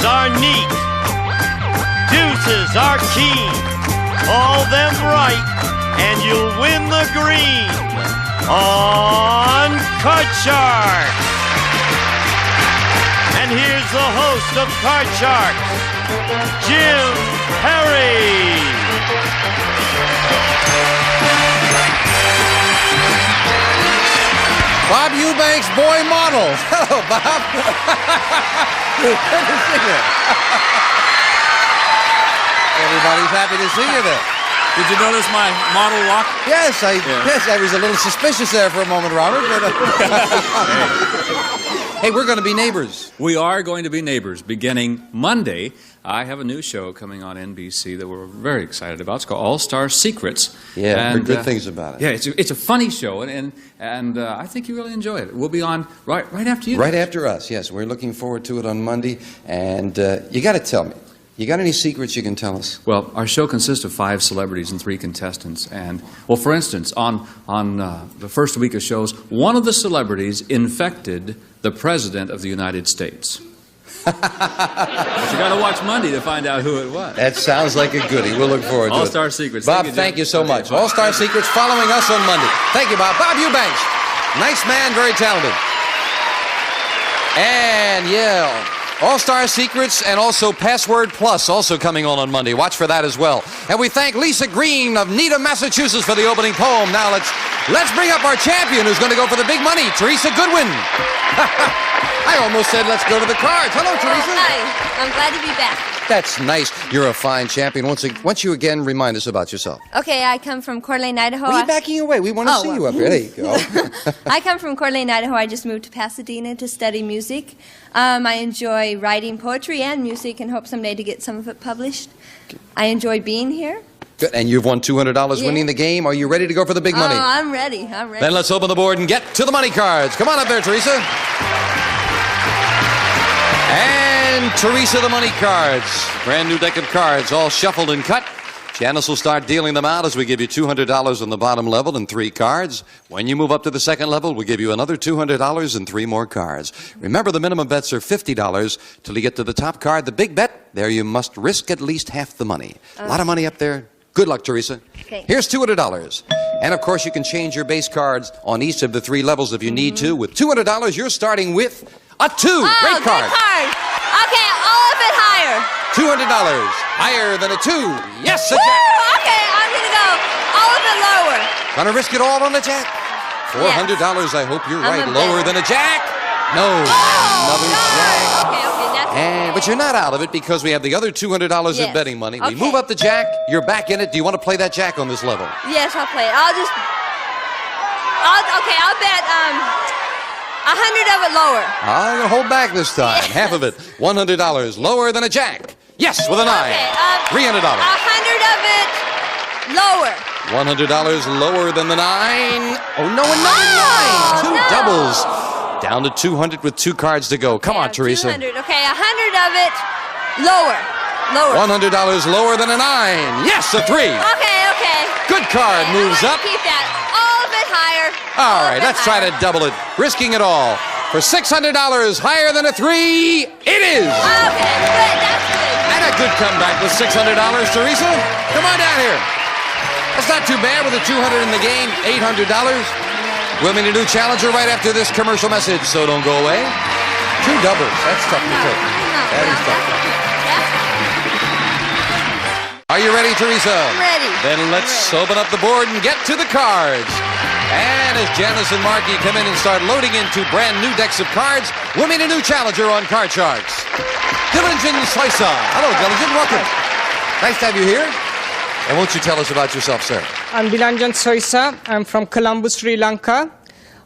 are neat. Deuces are keen. Call them right, and you'll win the green on Card Sharks. And here's the host of Card Sharks, Jim Perry. Bob Eubanks, boy model. Hello, Bob. Good to see you. Everybody's happy to see you there. Did you notice my model walk? Yes, I was a little suspicious there for a moment, Robert. But, hey, we're going to be neighbors. We are going to be neighbors beginning Monday. I have a new show coming on NBC that we're very excited about. It's called All-Star Secrets. Yeah, and, heard good things about it. Yeah, it's a funny show, and I think you really enjoy it. We'll be on right after you. Right after us, yes. We're looking forward to it on Monday. And you got to tell me, you got any secrets you can tell us? Well, our show consists of 5 celebrities and 3 contestants. And, well, for instance, on the first week of shows, one of the celebrities infected the President of the United States. But you got to watch Monday to find out who it was. That sounds like a goodie. We'll look forward to it. All-Star Secrets. Bob, thank you so much. All-Star Secrets following us on Monday. Thank you, Bob. Bob Eubanks. Nice man, very talented. And, yeah, All-Star Secrets and also Password Plus also coming on Monday. Watch for that as well. And we thank Lisa Green of Needham, Massachusetts for the opening poem. Now let's bring up our champion who's going to go for the big money, Teresa Goodwin. I almost said let's go to the cards. Hello, Teresa. Hi. I'm glad to be back. That's nice. You're a fine champion. Once you again remind us about yourself. Okay, I come from Coeur d'Alene, Idaho. Why are you backing away? We want to see you up here. There you go. I come from Coeur d'Alene, Idaho. I just moved to Pasadena to study music. I enjoy writing poetry and music and hope someday to get some of it published. I enjoy being here. Good. And you've won $200 winning the game. Are you ready to go for the big money? Oh, I'm ready. Then let's open the board and get to the money cards. Come on up there, Teresa. And Teresa, the money cards. Brand new deck of cards, all shuffled and cut. Janice will start dealing them out as we give you $200 on the bottom level and 3 cards. When you move up to the second level, we'll give you another $200 and 3 more cards. Remember, the minimum bets are $50 till you get to the top card. The big bet, there you must risk at least half the money. A lot of money up there. Good luck, Teresa. Okay. Here's $200. And, of course, you can change your base cards on each of the 3 levels if you need to. With $200, you're starting with a 2. Great card. Good card. Okay, all of it higher. $200. Higher than a 2. Yes, a Woo! jack. Okay, I'm going to go all of it lower. Gonna risk it all on the jack? $400. Yes. I hope you're I'm right. a Lower better. than a jack? No. Another jack. Okay, that's okay. But you're not out of it because we have the other $200 of Yes. betting money. We Okay. move up the jack. You're back in it. Do you want to play that jack on this level? Yes, I'll play it. I'll bet 100 of it lower. I'm going to hold back this time. Yeah. Half of it. $100. Lower than a jack. Yes, with a 9. Okay, $300. 100 of it lower. $100 lower than the 9. Oh, no, another 9. 2 no. doubles. Down to 200 with 2 cards to go. Come on, Teresa. 200. Okay, 100 of it lower. Lower. $100 lower than a 9. Yes, a 3. Okay. Good card. Okay, Moves I up. want to keep that. All of it higher. All right, let's try to double it. Risking it all. For $600 higher than a 3, it is. Okay, good. That's good. And a good comeback with $600, Teresa. Come on down here. That's not too bad with the 200 in the game. $800. We'll meet a new challenger right after this commercial message, so don't go away. 2 doubles. That's tough to take. That is tough. Are you ready, Teresa? I'm ready. Then let's open up the board and get to the cards. And as Janice and Marky come in and start loading into brand new decks of cards, we'll meet a new challenger on Card Sharks. Dilanjan Soisa. Hello, Dilanjan. Welcome. Nice to have you here. And won't you tell us about yourself, sir? I'm Dilanjan Soisa. I'm from Colombo, Sri Lanka.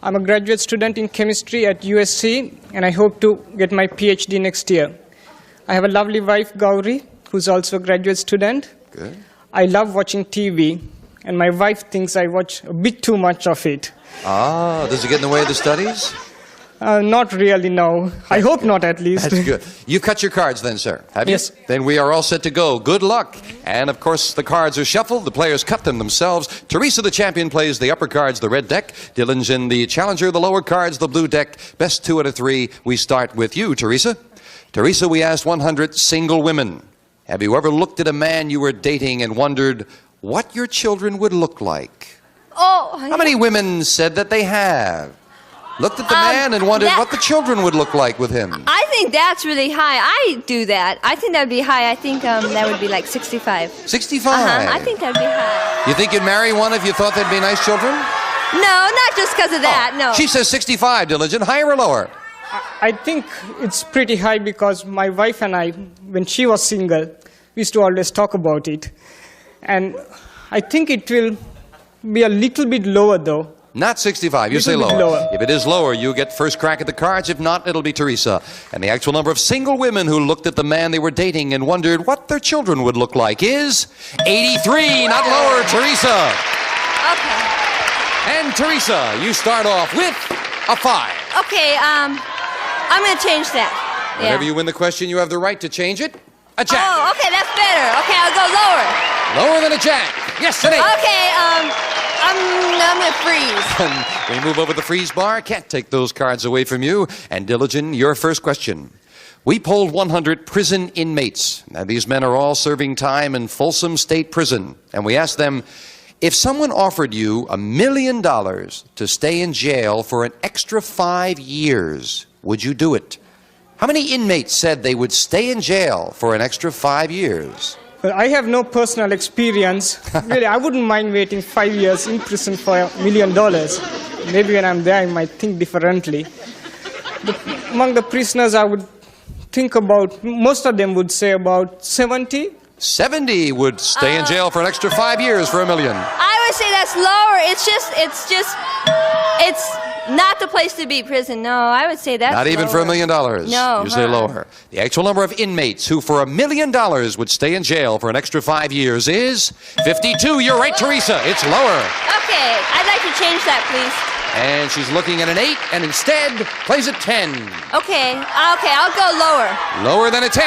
I'm a graduate student in chemistry at USC, and I hope to get my PhD next year. I have a lovely wife, Gauri, who's also a graduate student. Good. I love watching TV, and my wife thinks I watch a bit too much of it. Ah, does it get in the way of the studies? Not really, no. I hope not, at least. That's good. You've cut your cards then, sir, have you? Yes. Then we are all set to go. Good luck. And, of course, the cards are shuffled. The players cut them themselves. Teresa, the champion, plays the upper cards, the red deck. Dilanjan, the challenger, the lower cards, the blue deck. Best 2 out of 3. We start with you, Teresa. Teresa, we asked 100 single women. Have you ever looked at a man you were dating and wondered what your children would look like? Oh. How many women said that they have? Looked at the man and wondered what the children would look like with him. I think that's really high. I do that. I think that would be high. I think that would be like 65. 65? I think that would be high. You think you'd marry one if you thought they'd be nice children? No, not just because of that, no. She says 65, Diligent. Higher or lower? I think it's pretty high because my wife and I, when she was single, we used to always talk about it. And I think it will be a little bit lower though. Not 65. You say Little bit lower. lower. If it is lower, you get first crack at the cards. If not, it'll be Teresa. And the actual number of single women who looked at the man they were dating and wondered what their children would look like is 83. Not lower, Teresa. Okay. And Teresa, you start off with a 5. Okay, I'm going to change that. Whenever you win the question, you have the right to change it. A jack. Oh, okay, that's better. Okay, I'll go lower. Lower than a jack. Yes, an 8. Okay, I'm going to freeze. And we move over the freeze bar. Can't take those cards away from you. And Diligent, your first question. We polled 100 prison inmates. Now, these men are all serving time in Folsom State Prison. And we asked them, if someone offered you $1 million to stay in jail for an extra 5 years, would you do it? How many inmates said they would stay in jail for an extra 5 years? Well, I have no personal experience. Really, I wouldn't mind waiting 5 years in prison for $1 million. Maybe when I'm there, I might think differently. But among the prisoners, I would think about, most of them would say about 70. 70 would stay in jail for an extra 5 years for $1 million. I would say that's lower. It's not the place to be, prison. No, I would say that's Not even for $1 million. No. You say lower. The actual number of inmates who for $1 million would stay in jail for an extra 5 years is 52. You're right, Teresa. It's lower. Okay, I'd like to change that, please. And she's looking at an 8 and instead plays a 10. Okay, I'll go lower. Lower than a 10.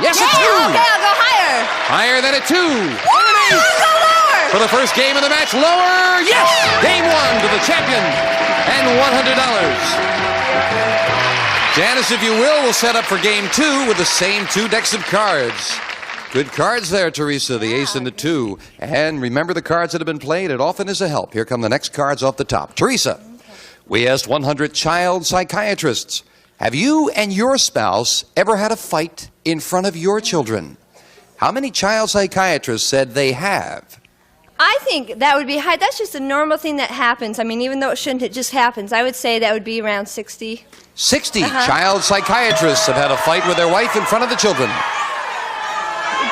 Yes, a 2. Okay, I'll go higher. Higher than a 2. I'll go lower. For the first game of the match, lower. Yes! Game 1 to the champion. And $100. Janice, if you will set up for game 2 with the same 2 decks of cards. Good cards there, Teresa, the ace and the 2. And remember the cards that have been played. It often is a help. Here come the next cards off the top. Teresa, we asked 100 child psychiatrists. Have you and your spouse ever had a fight in front of your children? How many child psychiatrists said they have? I think that would be high. That's just a normal thing that happens. I mean, even though it shouldn't, it just happens. I would say that would be around 60. 60 child psychiatrists have had a fight with their wife in front of the children.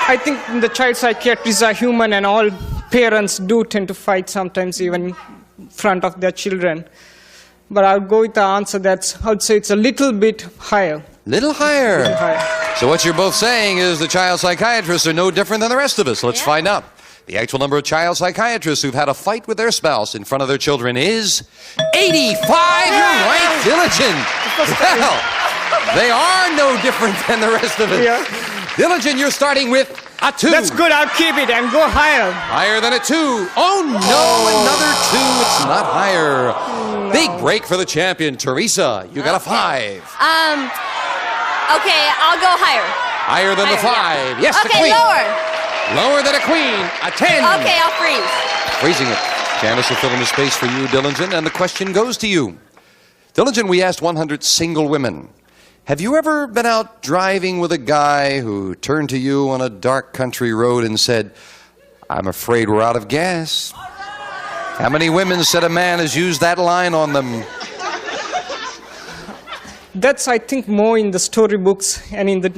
I think the child psychiatrists are human and all parents do tend to fight sometimes even in front of their children. But I'll go with the answer I would say it's a little bit higher. Little higher. Little higher. So what you're both saying is the child psychiatrists are no different than the rest of us. Let's find out. The actual number of child psychiatrists who've had a fight with their spouse in front of their children is 85. You're right, Diligent. Well, they are no different than the rest of us. Yeah. Diligent, you're starting with a 2. That's good. I'll keep it and go higher. Higher than a 2. Oh, no, another 2. It's not higher. No. Big break for the champion, Teresa. You got a 5. Okay, I'll go higher. Higher than the 5. Yes, the okay, queen. lower. Lower than a queen. A 10. Okay, I'll freeze. Freezing it. Janice will fill in the space for you, Diligent, and the question goes to you. Diligent, we asked 100 single women. Have you ever been out driving with a guy who turned to you on a dark country road and said, I'm afraid we're out of gas? How many women said a man has used that line on them? That's, I think, more in the storybooks and in the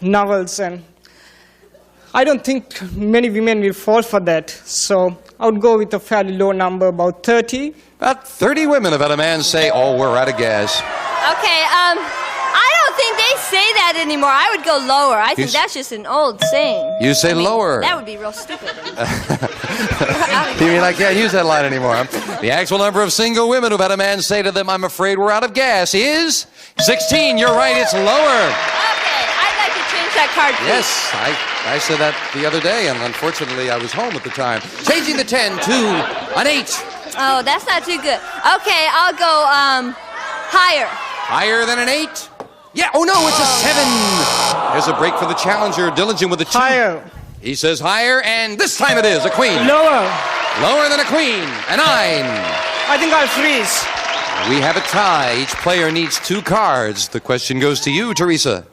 novels. And I don't think many women will fall for that. So I would go with a fairly low number, about 30. About 30 women have had a man say, oh, we're out of gas. Okay, I don't think they say that anymore. I would go lower. I think that's just an old saying. You say lower. That would be real stupid. You mean I can't use that line anymore? The actual number of single women who've had a man say to them, I'm afraid we're out of gas is 16. You're right, it's lower. Okay, I'd like to change that card, please. Yes, I said that the other day, and unfortunately I was home at the time. Changing the 10 to an 8. Oh, that's not too good. Okay, I'll go higher. Higher than an 8? Yeah, oh no, it's a 7. There's a break for the challenger, Dillingen with a 2. Higher. He says higher, and this time it is a queen. Lower. Lower than a queen, a 9. I think I'll freeze. We have a tie. Each player needs 2 cards. The question goes to you, Teresa.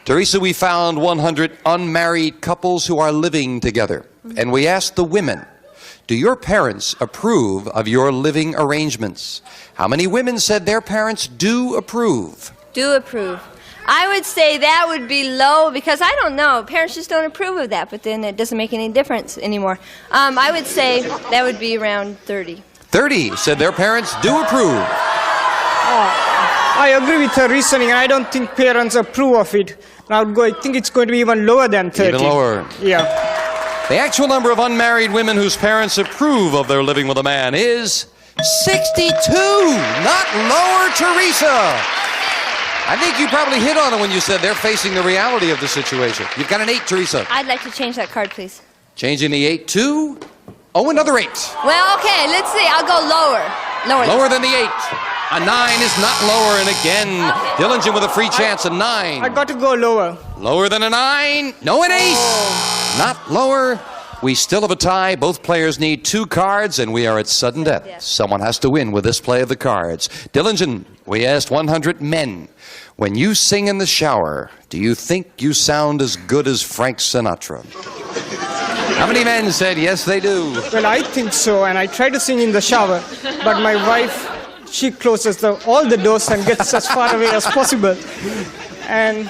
Teresa, we found 100 unmarried couples who are living together. And we asked the women, do your parents approve of your living arrangements? How many women said their parents do approve? Do approve. I would say that would be low because I don't know. Parents just don't approve of that, but then it doesn't make any difference anymore. I would say that would be around 30. 30 said their parents do approve. I agree with her reasoning. I don't think parents approve of it. I think it's going to be even lower than 30. Even lower. Yeah. The actual number of unmarried women whose parents approve of their living with a man is 62. Not lower, Teresa. I think you probably hit on it when you said they're facing the reality of the situation. You've got an 8, Teresa. I'd like to change that card, please. Changing the 8 to... Oh, another 8. Well, okay, let's see. I'll go lower. Lower than the 8. A 9 is not lower, and again, Dillingen with a free chance, a 9. I got to go lower. Lower than a 9. No, an ace. Not lower. We still have a tie. Both players need 2 cards, and we are at sudden death. Yes. Someone has to win with this play of the cards. Dillingen, we asked 100 men. When you sing in the shower, do you think you sound as good as Frank Sinatra? How many men said yes, they do? Well, I think so, and I try to sing in the shower, but my wife, she closes all the doors and gets as far away as possible. And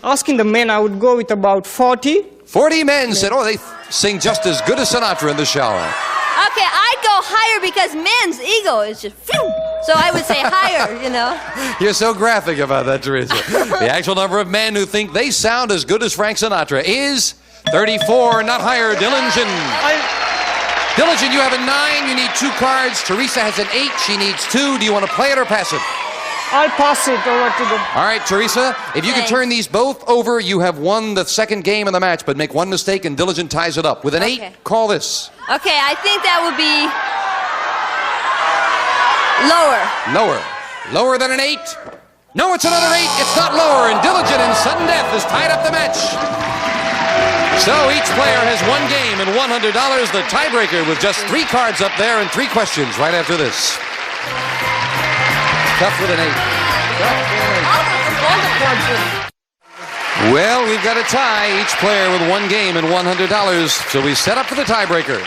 asking the men, I would go with about 40. 40 men said, oh, they sing just as good as Sinatra in the shower. Okay, I'd go higher because men's ego is just phew. So I would say higher, you know. You're so graphic about that, Teresa. The actual number of men who think they sound as good as Frank Sinatra is 34, not higher. Dillingen. Dillingen, you have a 9. You need 2 cards. Teresa has an 8. She needs 2. Do you want to play it or pass it? I'll pass it over to the... All right, Teresa, if you can turn these both over, you have won the second game of the match, but make one mistake and Dillingen ties it up. With an 8, call this. Okay, I think that would be lower. Lower. Lower than an 8? No, it's another 8. It's not lower, and Dillingen in sudden death has tied up the match. So each player has 1 game and $100. The tiebreaker with just 3 cards up there and 3 questions right after this. Tough with an 8. Well, we've got a tie. Each player with 1 game and $100. So we set up for the tiebreaker.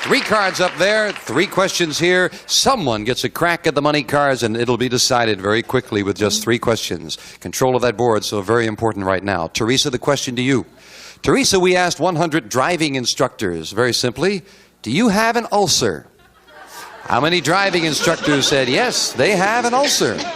3 cards up there, 3 questions here. Someone gets a crack at the money cards, and it'll be decided very quickly with just 3 questions. Control of that board, so very important right now. Teresa, the question to you. Teresa, we asked 100 driving instructors, very simply, do you have an ulcer? How many driving instructors said yes, they have an ulcer? Okay,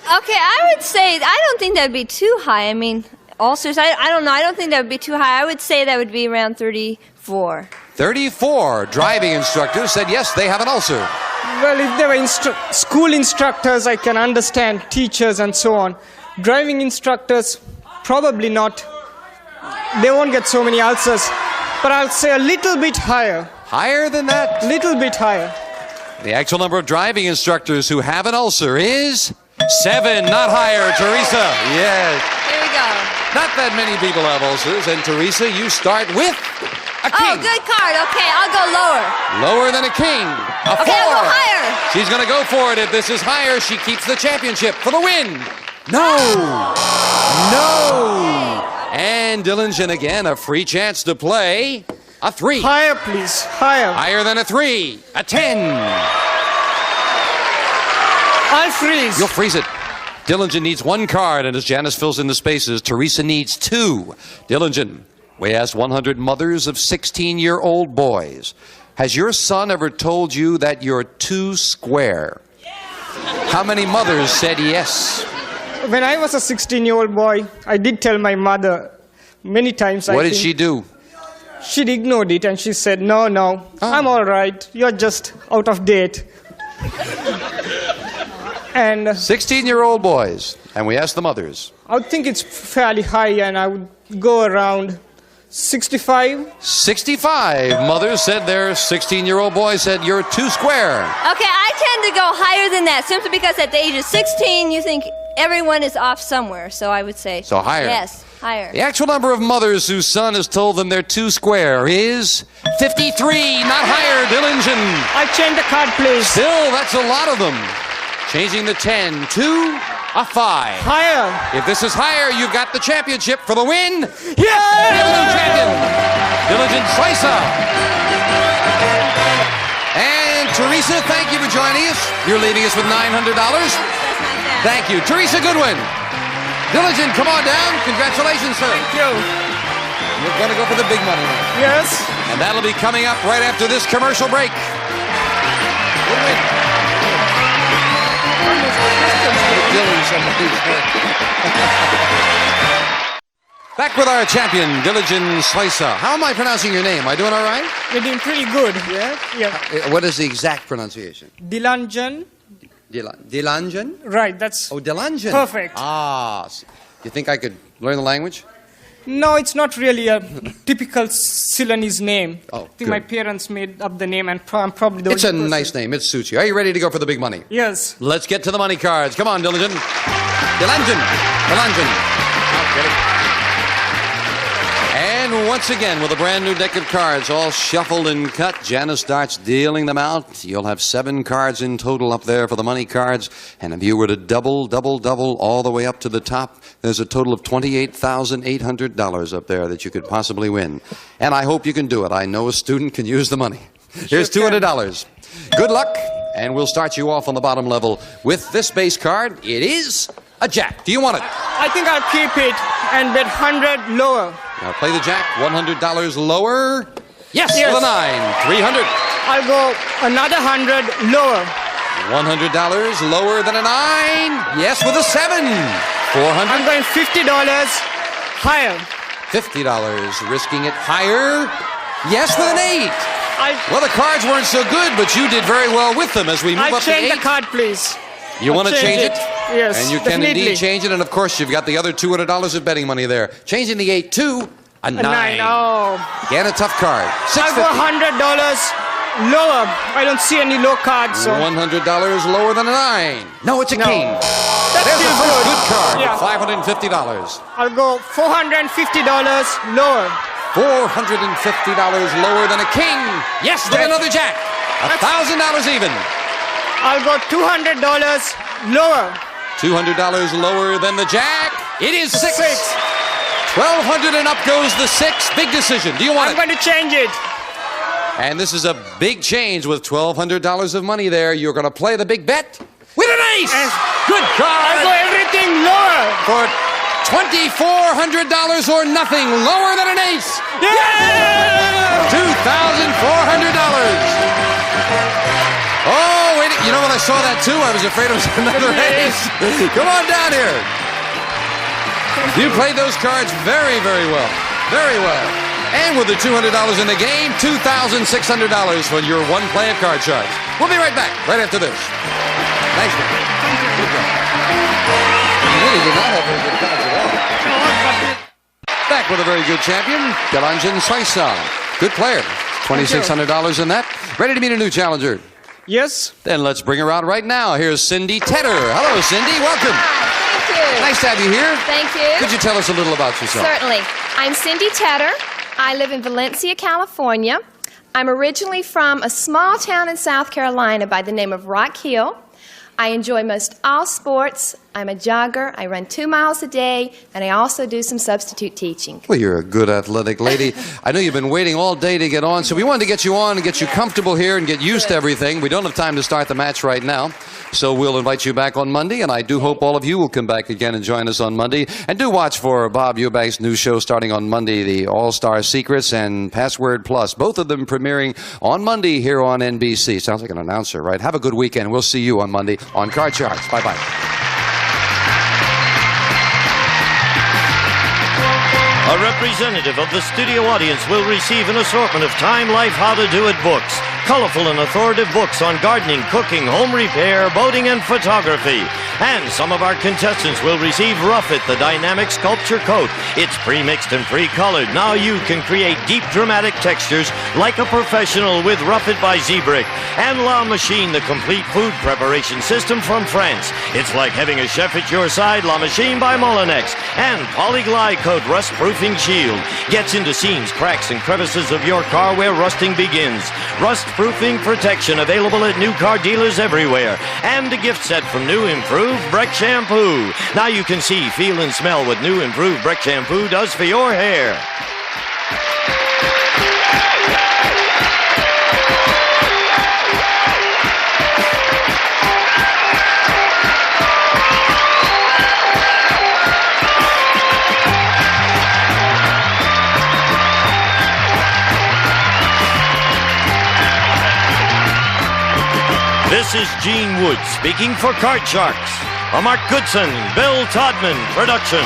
I would say, I don't think that would be too high. I mean, ulcers, I don't know. I don't think that would be too high. I would say that would be around 34. 34 driving instructors said yes, they have an ulcer. Well, if they were school instructors, I can understand, teachers and so on. Driving instructors, probably not. They won't get so many ulcers. But I'll say a little bit higher. Higher than that? Little bit higher. The actual number of driving instructors who have an ulcer is 7, not higher. Teresa, yes. Here we go. Not that many people have ulcers. And Teresa, you start with a king. Oh, good card. Okay, I'll go lower. Lower than a king. A 4. Okay, I'll go higher. She's going to go for it. If this is higher, she keeps the championship for the win. No. No. And Dillingen again, a free chance to play a 3. Higher, please. Higher. Higher than a 3. A 10. I'll freeze. You'll freeze it. Dillingen needs 1 card, and as Janice fills in the spaces, Teresa needs 2. Dillingen, we asked 100 mothers of 16-year-old boys. Has your son ever told you that you're too square? How many mothers said yes? When I was a 16-year-old boy, I did tell my mother many times. What did she do? She ignored it and she said, no, I'm all right. You're just out of date. And 16-year-old boys, and we asked the mothers. I would think it's fairly high, and I would go around 65. 65. Mother said their 16-year-old boy said you're too square. Okay, I tend to go higher than that simply because at the age of 16, you think everyone is off somewhere. So I would say. So higher. Yes, higher. The actual number of mothers whose son has told them they're too square is 53. Not higher, Dillingen. I change the card, please. Still, that's a lot of them. Changing the 10 to a 5. Higher. If this is higher, you've got the championship for the win. Yeah! We have a new champion, Diligent Slicer. And Teresa, thank you for joining us. You're leaving us with $900. Thank you. Teresa Goodwin. Diligent, come on down. Congratulations, sir. Thank you. We're going to go for the big money now. Yes. And that'll be coming up right after this commercial break. Goodwin. Back with our champion, Diligent Slicer. How am I pronouncing your name? Am I doing all right? You're doing pretty good. Yeah. Yeah. What is the exact pronunciation? Dilanjan. Dilanjan? Right. That's. Oh, Dilanjan. Perfect. Ah. You think I could learn the language? No, it's not really a typical Ceylonese name. Oh, I think good. my parents made up the name, and I'm probably the It's a only person. nice name. It suits you. Are you ready to go for the big money? Yes. Let's get to the money cards. Come on, Diligent. Dilanjan. And once again, with a brand new deck of cards, all shuffled and cut, Janice starts dealing them out. You'll have 7 cards in total up there for the money cards. And if you were to double all the way up to the top, there's a total of $28,800 up there that you could possibly win. And I hope you can do it. I know a student can use the money. Here's $200. Good luck, and we'll start you off on the bottom level with this base card. It is a jack. Do you want it? I think I'll keep it and bet 100 lower. Now play the jack. $100 lower. Yes, Yes. with a 9. 300. I'll go another 100 lower. $100 lower than a 9. Yes, with a 7. 400. I'm going $50 higher. $50. Risking it higher. Yes, with an 8. Well, the cards weren't so good, but you did very well with them as we move I'll up to change 8. the card, please. You want to change it? Yes, And you can definitely. indeed change it. And of course, you've got the other $200 of betting money there. Changing the 8 to a 9. A 9. Oh. Again, a tough card. I'll go $100 lower. I don't see any low cards. So. $100 lower than a 9. No, it's a king. That's There's still a first good card. Yeah. $550. I'll go $450 lower. $450 lower than a king. Yes, with another jack. $1,000 even. I'll go $200 lower. $200 lower than the jack. It is 6. $1,200 and up goes the 6. Big decision. Do you want I'm it? going to change it. And this is a big change with $1,200 of money there. You're going to play the big bet with an ace. Good I'll go card everything lower. for $2,400 or nothing. Lower than an ace. Yeah! $2,400. Oh, wait. You know when I saw that too, I was afraid it was another ace. Come on down here. You played those cards very, very well. Very well. And with the $200 in the game, $2,600 for your one play of Card Sharks. We'll be right back, right after this. Thanks, man. Good job. You really did not have very good cards at all. Back with a very good champion, Dilanjan Slicer. Good player. $2,600 in that. Ready to meet a new challenger. Yes. Then let's bring her out right now. Here's Cindy Tedder. Hello, Cindy. Welcome. Thank you. Nice to have you here. Thank you. Could you tell us a little about yourself? Certainly. I'm Cindy Tedder. I live in Valencia, California. I'm originally from a small town in South Carolina by the name of Rock Hill. I enjoy most all sports. I'm a jogger. I run 2 miles a day, and I also do some substitute teaching. Well, you're a good athletic lady. I know you've been waiting all day to get on, so we wanted to get you on and get you comfortable here and get used to everything. We don't have time to start the match right now, so we'll invite you back on Monday, and I do hope all of you will come back again and join us on Monday. And do watch for Bob Eubank's new show starting on Monday, the All-Star Secrets and Password Plus, both of them premiering on Monday here on NBC. Sounds like an announcer, right? Have a good weekend. We'll see you on Monday on Card Sharks. Bye-bye. A representative of the studio audience will receive an assortment of Time Life How to Do It books. Colorful and authoritative books on gardening, cooking, home repair, boating, and photography. And some of our contestants will receive Rough It, the dynamic sculpture coat. It's pre-mixed and pre-colored. Now you can create deep, dramatic textures like a professional with Rough It by Z-Brick. And La Machine, the complete food preparation system from France. It's like having a chef at your side. La Machine by Molinex. And Polyglide Coat rust-proofing shield. Gets into seams, cracks, and crevices of your car where rusting begins. Rust-proofing protection available at new car dealers everywhere. And a gift set from new improved Breck shampoo. Now you can see, feel, and smell what new improved Breck shampoo does for your hair. This is Gene Wood speaking for Card Sharks, a Mark Goodson-Bill Todman production.